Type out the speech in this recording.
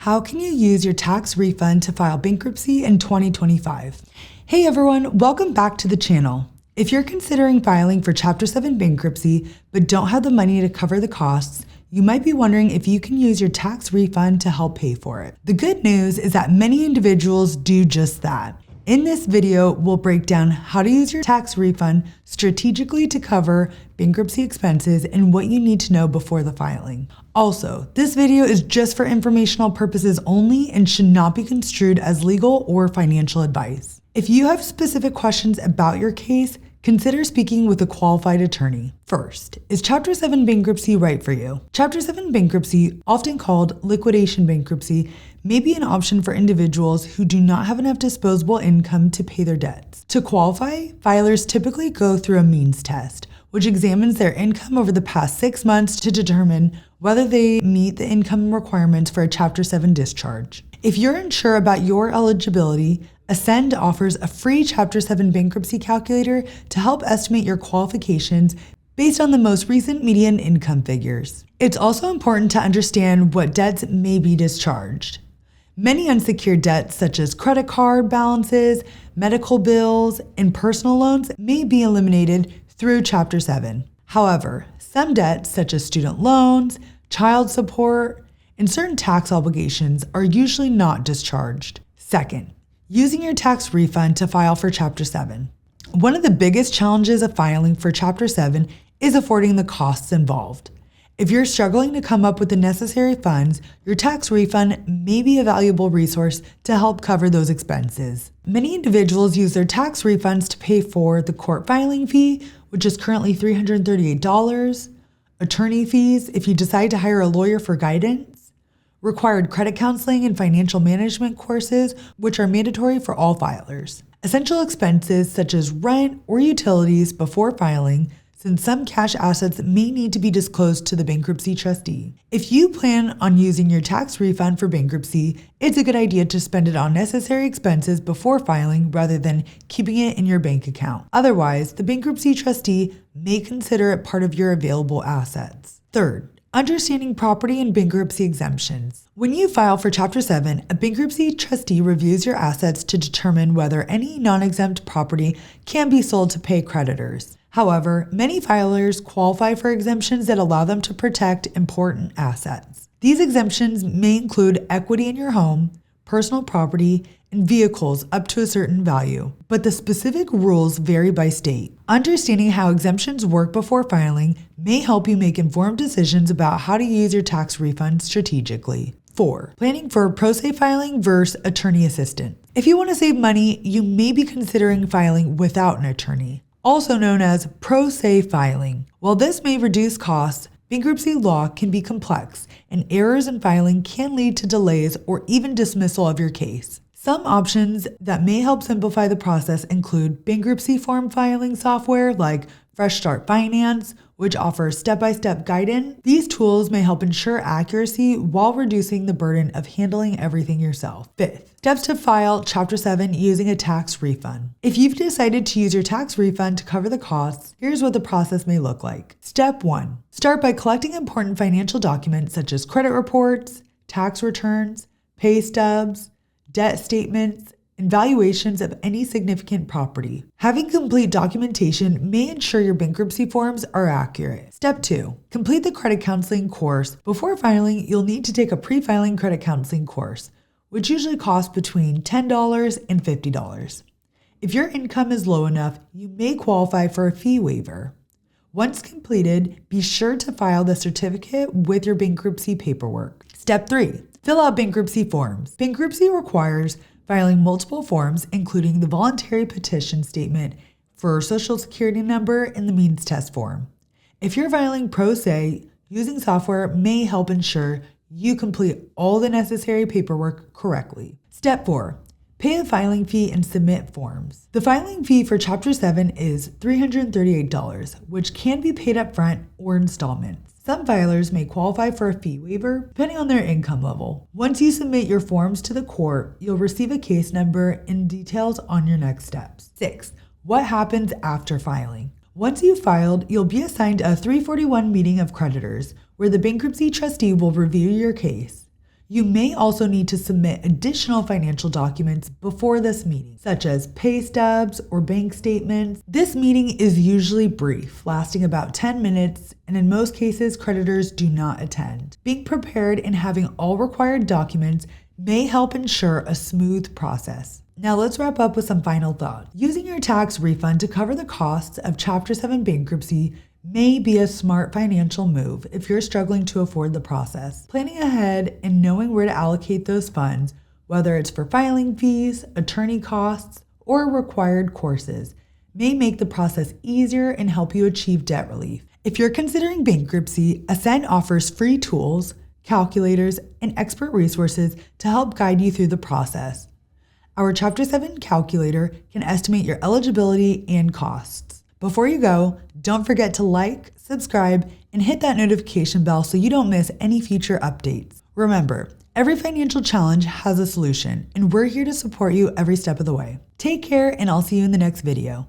How can you use your tax refund to file bankruptcy in 2025? Hey everyone, welcome back to the channel. If you're considering filing for Chapter 7 bankruptcy but don't have the money to cover the costs, you might be wondering if you can use your tax refund to help pay for it. The good news is that many individuals do just that. In this video, we'll break down how to use your tax refund strategically to cover bankruptcy expenses and what you need to know before the filing. Also, this video is just for informational purposes only and should not be construed as legal or financial advice. If you have specific questions about your case, consider speaking with a qualified attorney. First, is Chapter 7 bankruptcy right for you? Chapter 7 bankruptcy, often called liquidation bankruptcy, may be an option for individuals who do not have enough disposable income to pay their debts. To qualify, filers typically go through a means test, which examines their income over the past 6 months to determine whether they meet the income requirements for a Chapter 7 discharge. If you're unsure about your eligibility, Ascend offers a free Chapter 7 bankruptcy calculator to help estimate your qualifications based on the most recent median income figures. It's also important to understand what debts may be discharged. Many unsecured debts, such as credit card balances, medical bills, and personal loans, may be eliminated through Chapter 7. However, some debts, such as student loans, child support, and certain tax obligations, are usually not discharged. Second, using your tax refund to file for Chapter 7. One of the biggest challenges of filing for Chapter 7 is affording the costs involved. If you're struggling to come up with the necessary funds, your tax refund may be a valuable resource to help cover those expenses. Many individuals use their tax refunds to pay for the court filing fee, which is currently $338, attorney fees if you decide to hire a lawyer for guidance, required credit counseling and financial management courses, which are mandatory for all filers, essential expenses such as rent or utilities before filing, since some cash assets may need to be disclosed to the bankruptcy trustee. If you plan on using your tax refund for bankruptcy, it's a good idea to spend it on necessary expenses before filing rather than keeping it in your bank account. Otherwise, the bankruptcy trustee may consider it part of your available assets. Third, understanding property and bankruptcy exemptions. When you file for Chapter 7, a bankruptcy trustee reviews your assets to determine whether any non-exempt property can be sold to pay creditors. However, many filers qualify for exemptions that allow them to protect important assets. These exemptions may include equity in your home, personal property, and vehicles up to a certain value, but the specific rules vary by state. Understanding how exemptions work before filing may help you make informed decisions about how to use your tax refund strategically. 4. Planning for pro se filing versus attorney assistant. If you want to save money, you may be considering filing without an attorney, also known as pro se filing. While this may reduce costs, bankruptcy law can be complex, and errors in filing can lead to delays or even dismissal of your case. Some options that may help simplify the process include bankruptcy form filing software like Fresh Start Finance, which offers step-by-step guidance. These tools may help ensure accuracy while reducing the burden of handling everything yourself. 5th, steps to file Chapter 7 using a tax refund. If you've decided to use your tax refund to cover the costs, here's what the process may look like. Step 1, start by collecting important financial documents such as credit reports, tax returns, pay stubs, debt statements, and valuations of any significant property. Having complete documentation may ensure your bankruptcy forms are accurate. Step 2, complete the credit counseling course. Before filing, you'll need to take a pre-filing credit counseling course, which usually costs between $10 and $50. If your income is low enough, you may qualify for a fee waiver. Once completed, be sure to file the certificate with your bankruptcy paperwork. Step 3, fill out bankruptcy forms. Bankruptcy requires filing multiple forms, including the voluntary petition statement for Social Security number and the means test form. If you're filing pro se, using software may help ensure you complete all the necessary paperwork correctly. Step 4, pay a filing fee and submit forms. The filing fee for Chapter 7 is $338, which can be paid up front or installments. Some filers may qualify for a fee waiver depending on their income level. Once you submit your forms to the court, you'll receive a case number and details on your next steps. 6. What happens after filing? Once you've filed, you'll be assigned a 341 meeting of creditors, where the bankruptcy trustee will review your case. You may also need to submit additional financial documents before this meeting, such as pay stubs or bank statements. This meeting is usually brief, lasting about 10 minutes, and in most cases, creditors do not attend. Being prepared and having all required documents may help ensure a smooth process. Now let's wrap up with some final thoughts. Using your tax refund to cover the costs of Chapter 7 bankruptcy may be a smart financial move if you're struggling to afford the process. Planning ahead and knowing where to allocate those funds, whether it's for filing fees, attorney costs, or required courses, may make the process easier and help you achieve debt relief. If you're considering bankruptcy, Ascend offers free tools, calculators, and expert resources to help guide you through the process. Our Chapter 7 calculator can estimate your eligibility and costs. Before you go, don't forget to like, subscribe, and hit that notification bell so you don't miss any future updates. Remember, every financial challenge has a solution, and we're here to support you every step of the way. Take care, and I'll see you in the next video.